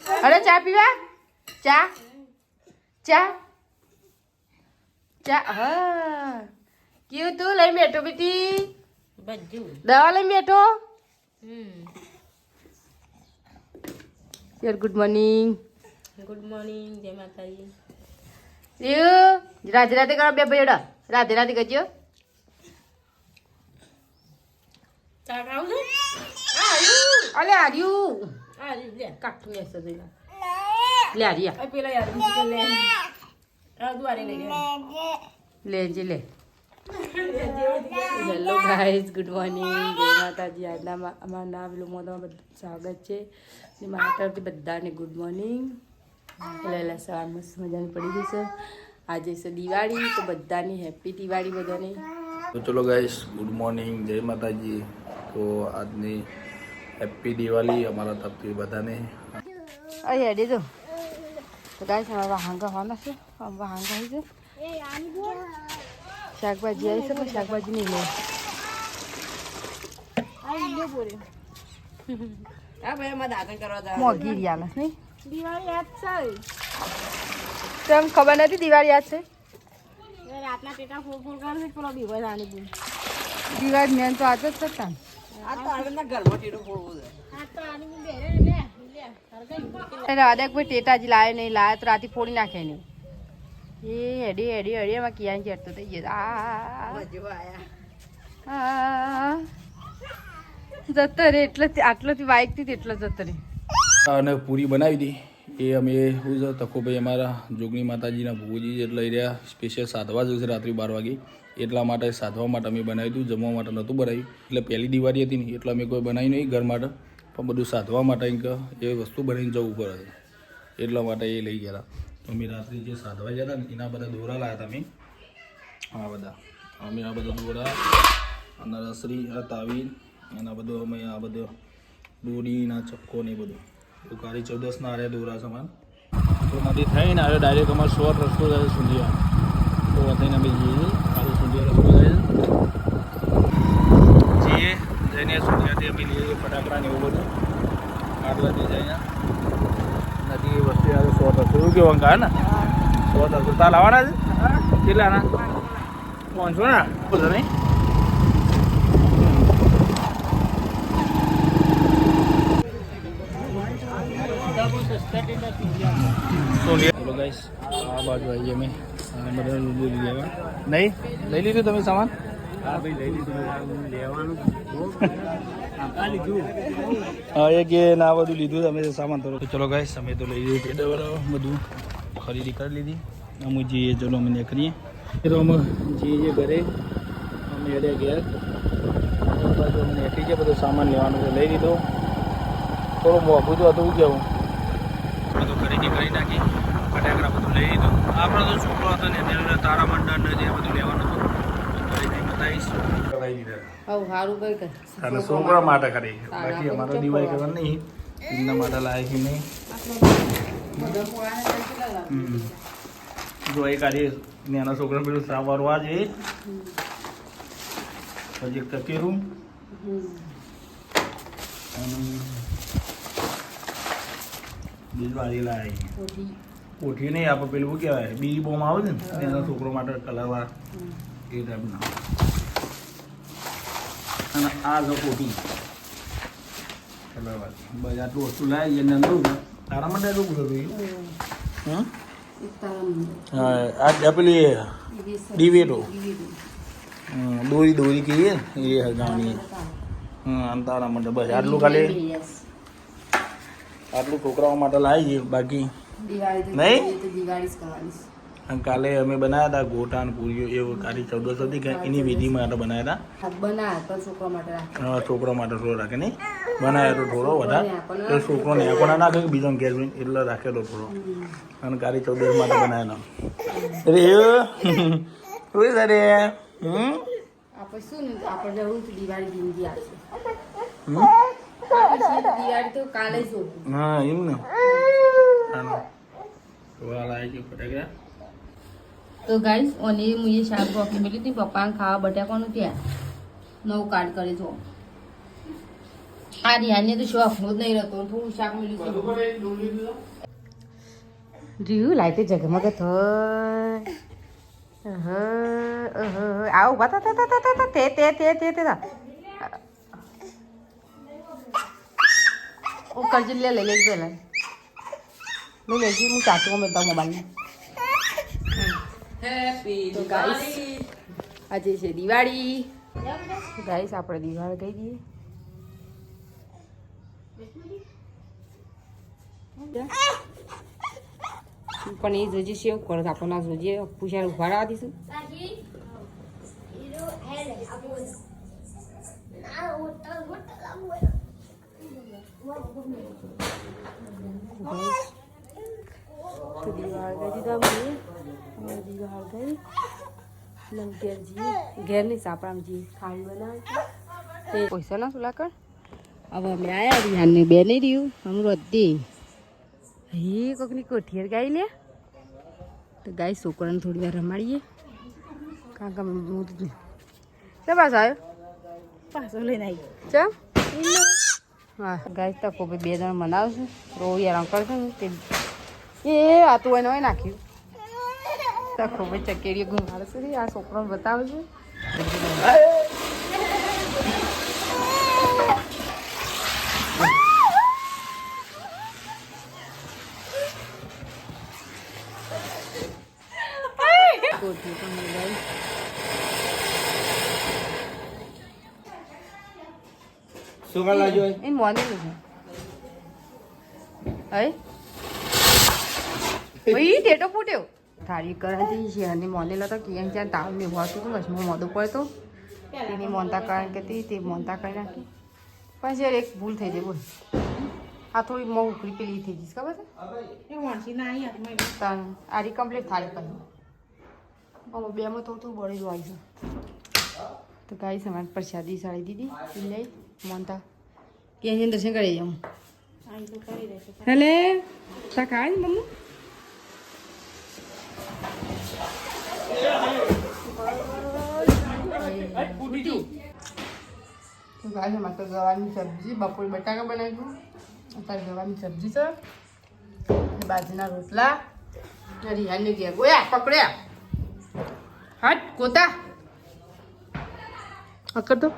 અરે ચા પીવા ચા ચા ચા હા કેવું તું લઈ બેઠો બેટી બધું દવા લઈ બેઠો યાર ગુડ મોર્નિંગ જય માતાજી રાધે રાધે કરો બે ભાઈ રાધે રાધે કરજો ચા ખાવું છે અલે આર્યું આ લે કાઠું લેશે જઈ લે આર્યા આ પેલા યાર બિસ્કિટ લે આ દ્વારે લઈ ગયા લેજે લે હેલો ગાઈઝ ગુડ મોર્નિંગ જય માતાજી આજના અમારા ના વિલોમાં બધું સ્વાગત છે ને મારા તરફથી બધાને ગુડ મોર્નિંગ એટલે સવાર મસ્ત મજાની પડી ગઈ છે આજે છે દિવાળી તો બધાની હેપી દિવાળી બધાને તો ચલો ગાઈસ ગુડ મોર્નિંગ જય માતાજી તો આજની હેપી દિવાળી અમારા તરફથી બધાને અહીં હેડી જો તો ગાઈઝ અમારા વાહંગા હોવાના છે વાહંગા આવી છે શાકભાજી આવી છે પણ શાકભાજી નહીં લે આ ભાઈ અમારે દાખલ કરવા જા મોંઘી રહ્યા નહીં દિવાળી યાદ છે તેમ ખબર નથી દિવાળી યાદ છે રાતના ટેટા ફોડ કરે પેલો બીવો જાણી બોલ દિવાળી મેન તો આજ જ થતા આ તો આનંદના ઘરમાં ટેટો ફોડવું છે આ તો આની હું બેરે લે અરે અરે કોઈ ટેટાજી લાવે નહીં લાવે તો રાતે ફોડી નાખે નહીં એ હેડી હેડી હેડી એમાં ક્યાં ચડતો થઈ ગયો જતો રે એટલે આટલોથી બાઇકથી એટલો જતો રે અને પૂરી બનાવી હતી એ અમે શું છે તકોભાઈ અમારા જોગણી માતાજીના ભોગજી એટલે લઈ રહ્યા સ્પેશિયલ સાધવા જશે રાત્રે 12 વાગે એટલા માટે સાધવા માટે અમે બનાવ્યું હતું જમવા માટે નહોતું બનાવ્યું એટલે પહેલી દિવાળી હતી ને એટલે અમે કોઈ બનાવી નહીં ઘર માટે પણ બધું સાધવા માટે એ વસ્તુ બનાવીને જવું પડે એટલા માટે એ લઈ ગયા હતા અમે રાત્રે જે સાધવા ગયા હતા ને એના બધા દોરા લાવ્યા હતા અમે આ બધા દોરા અને રસરી આ તાવીર અને આ બધું અમે આ બધું દોરીના ચક્કો ને એ બધું તો કાળી 14ના આરે દોરા સમાન તો નથી થઈને હવે ડાયરેક્ટ અમારે શોર્ટ રસ્તો જાય સુંધિયા તો થઈને અમે જઈએ કાળી સુંધિયા રસ્તો જાય જઈએ જઈને સુંધિયાથી અમે લઈએ ફટાકડા ને એવું બધું આટલાથી જઈને નથી એ વસ્તુ યાર શોર્ટ રસ્તો એવું કેવું અંકા ને શોર્ટ રસ્તો તાર લાવવાના છે કેટલાના 500 ના બધું નહીં ચલો ગાઈસ આ બાજુ આવીએ અમે બધા લીધું લેવા નહીં લઈ લીધું તમે સામાન હા ભાઈ લઈ લીધું લેવાનું હા એ કે ના બધું લીધું તમે સામાન તો ચલો ગાઈસ અમે તો લઈ લીધું બધું ખરીદી કરી લીધી અમે જઈએ ચલો અમે નીકળીએ તો અમે જઈએ ઘરે અમે એડે ઘેર બાજુ અમે નીકળી ગયા બધું સામાન લેવાનું છે લઈ લીધો થોડું મોંઘું તો હતું કેવું બધું ખરીદી કરી નાખી ફટાકડા બધું લઈ લીધું આપણો તો છોકરો હતો ને તેને તારા મંડળ ને જે બધું લેવાનું હતું ખરીદી બતાવીશ કરાવી દીધા સારું કઈ કર અને છોકરા માટે ખરી બાકી અમારે દિવાળી કરવાની નહીં એમના માટે લાવે છે નહીં જો એક આજે નાના છોકરાને પેલું સાવરવા જોઈએ પછી એક તકેરું અને દિવાળી લાવી કોઠી નહીં આપણે પેલું કહેવાય બી બોમ આવે ને એના છોકરો માટે કલરવા એ ટાઈપના અને આ જો કોઠી કલરવા બસ આટલું વસ્તુ લાવી એને લઉં તારા માટે એટલું બધું હા આ પેલી ડિવેટો દોરી કહીએ ને એ હગાવાની તારા માટે બસ આટલું ખાલી આટલું છોકરાઓ માટે લાવી છે બાકી નહીં અને કાલે અમે બનાવ્યા હતા ગોટા અને પૂરીઓ એવું કાલી 14 હતી કે એની વિધિ માટે બનાવ્યા હતા છોકરા માટે થોડો રાખે નહીં બનાવ્યો તો થોડો વધારે તો છોકરો ને ના નાખે બીજો ગેસ એટલે રાખેલો થોડો અને કાલી 14 માટે બનાવેલો અરે રોઈ સારે હા એમ ને ફટાકડા તો ગાઈસ ઓને મુએ શાક રોકી મેલી હતી પપ્પાને ખાવા બટાકાનું ત્યાં નવું કાર્ડ કરે જો આ રિહાને તો શોખ નો જ નહીં રહેતો થોડું શાક મળ્યું રીયું લાઈતે જગમગ થાય આવું બતા તે હું કરજી લે લઈ લેજો પેલા લઈ લેજી હું ચાચું મેળતા મોબાઈલ તો ગાઈસ આજે છે દિવાળી ગાઈસ આપણે દિવાળી કહી દઈએ પણ એ જોજી છે એવું કરો આપણે ના જોઈએ પૂછાને ઉભા રહેવા દઈશું તો દિવાળ ગઈ દીધા મને દિવાળ ગઈ ઘેર જઈએ ઘેર નહીં સાપડામાં જઈએ ખાડી બનાવે તે પૈસા ના સુલા કર હવે અમે આવ્યા રિહાનને બે નહીં રહ્યું હમણાં હતી હે કોકની કોઠીર ગાઈ લે તો ગાય છોકરાને થોડી વાર રમાડીએ કારણ કે હું ચા પાછો આવ્યો પાછો લઈને આવી ચા હા ગાય તો કોઈ બે જણ મનાવશે રોવી આરામ કરશે ને તે એ આ તો એને નાખ્યું તો ખૂબ જ ચકેડીએ ઘુમાડશે આ છોકરાને બતાવે છે કોઠી પણ લગાવી શું કર લાજો એ મોને છે હે ભાઈ ડેટો ફૂટ્યો થાળી કરાતી છે અને મોનેલો તો ક્યાં ક્યાં તાવ ને હોતું તો બસ હું મોડું પડતો એની મોનતા કારણ કે તે મોનતા કરી નાખી પણ યાર એક ભૂલ થઈ જાય બોલ આ થોડી મો ઉકળી પેલી થઈ જઈશ ખબર છે એ વાંચી ના આવી હાથમાં તાન આરી કમ્પ્લીટ થાળી કરી બેમાં થોડું બળી જ આવી છે તો ગાઈ સમાન પ્રસાદી સાડી દીધી લઈ મોનતા ક્યાં જઈને દર્શન કરી જાઉં આવી તો કરી દેશે હેલે તા ખાય મમ્મી તો ગાય માં તો ગવાની સબ્જી બપોર બટાકા બનાવ્યું અત્યારે ગવાની સબ્જી છે બાજરીના રોટલા રિહાને ગયા ગોયા પકડ્યા હટ કોતા અકર તો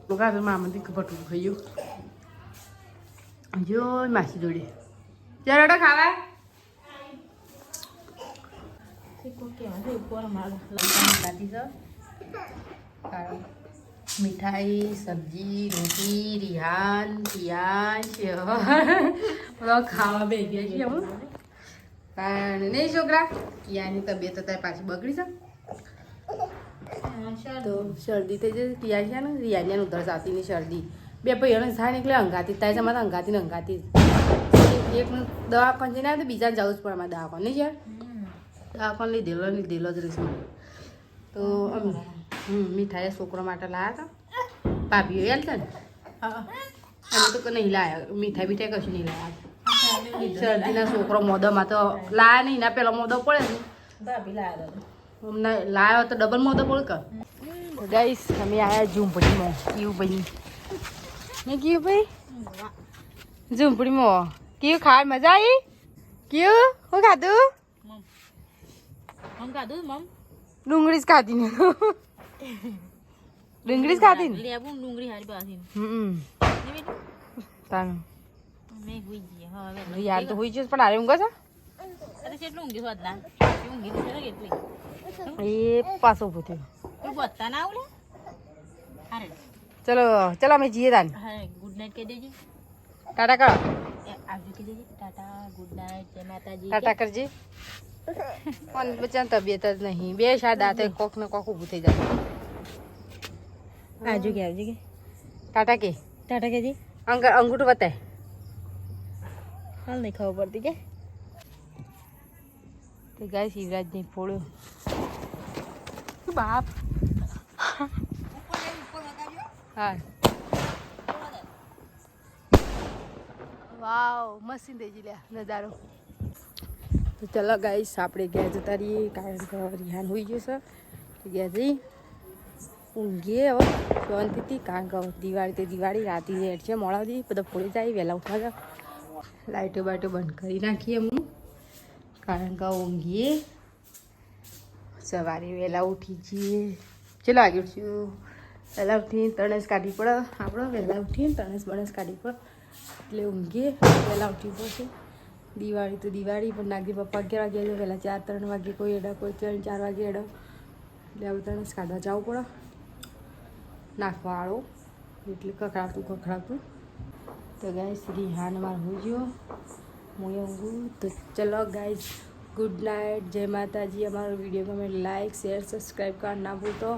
લોકા તો મામાથી ભટું ખાયું જો માસી જોડે ચાલો ખાવા મીઠાઈ સબ્જી રોટી રિહાન પિયાજ બધા ખાવા બે ગયા છીએ હું પણ નહીં છોકરા કિયાની તબિયત અત્યારે પાછી બગડી છે તો શરદી થઈ જશે કિયા છે ને રિયાની ઉધરસ આવતી ની શરદી બે ભાઈઓને થાય ને એટલે અંગાતી થાય છે અમારે અંગાતી ને અંગાતી એક દવાખાને જઈને આવે તો બીજાને જવું જ પડે અમારે દવાખાને નહીં યાર દવાખાને લીધેલો જ રહીશું તો મીઠાઈ છોકરો માટે લાવ્યા હતા ભાભીઓ યાદ છે ને અમે તો નહીં લાવ્યા મીઠાઈ બીઠાઈ કશું નહીં લાવ્યા શરદીના છોકરો મોદોમાં તો લાયા નહીં ના પેલો મોદો પડે ને ભાભી લાવ્યા અમને લાવ્યો તો ડબલ મોદો પડે કે ગાઈસ અમે આવ્યા ઝૂંપડીમાં કેવું ભાઈ મેં કયું ભાઈ ઝૂંપડીમાં કેવું ખાવા મજા આવી કેવું હું ખાધું મમ ખાધું મમ ડુંગળી જ ખાધી ને ડુંગળી જ ખાધી ને લેબુ ડુંગળી હારી બાથી તાનું મેં હોઈ ગઈ હવે યાર તો હોઈ જશે પણ હારે ઊંઘે છે અરે કેટલું ઊંઘી સ્વાદના ઊંઘી છે ને કેટલી એ પાછો ઉભો થયો કોઈ બત્તા ના આવલે અરે ચલો ચલો અમે જઈએ તાન હા ગુડ નાઇટ કહી દેજી ટાટા કરો આવજો કહી દેજી ટાટા ગુડ નાઇટ જય માતાજી ટાટા કરજે પણ બચ્ચાની તબિયત જ નહીં બે શાયદ દાંતે કોક ને કોક ઊભું થઈ જાય આવજો કે ટાટા કે ટાટા કેજી અંગૂઠું બતાય હાલ નહીં ખબર પડતી કે તો ગાય શિવરાજ ને ફોડ્યો બાપ હા વાવ મસ્ત દેજી લે નજારો તો ચલો ગાઈસ આપણે ઘેર જતા રહીએ કારણ કે રિહાન હોઈ ગયો છે ઘેર જઈ ઊંઘીએ હવે શાંતિથી કારણ કે દિવાળી તે દિવાળી રાતે હેઠ છે મોડાથી બધા ફોડી જાય વહેલા ઉઠવા લાઇટો બાઇટો બંધ કરી નાખીએ હું કારણ કે ઊંઘીએ સવારે વહેલા ઉઠી જઈએ ચલો આગળ ઉઠશું વહેલા ઉઠીને તણસ કાઢવી પડે આપણે વહેલા ઉઠીને તણસ બણસ કાઢવી પડે એટલે ઊંઘીએ વહેલા ઉઠવી પડશે દિવાળી તો દિવાળી પણ નાગી પપ્પા 11 વાગે વહેલા 4-3 વાગે કોઈ એડા કોઈ 4 વાગે એડા એટલે હવે તણસ કાઢવા જવું પડે નાખવા આવો એટલે કખડાતું તો ગાઈસ રિહાન માર હું જો હું ઊંઘું તો ચલો ગાઈસ ગુડ નાઇટ જય માતાજી અમારો વિડીયો ગમે લાઈક શેર સબસ્ક્રાઈબ કરવા ના ભૂલતો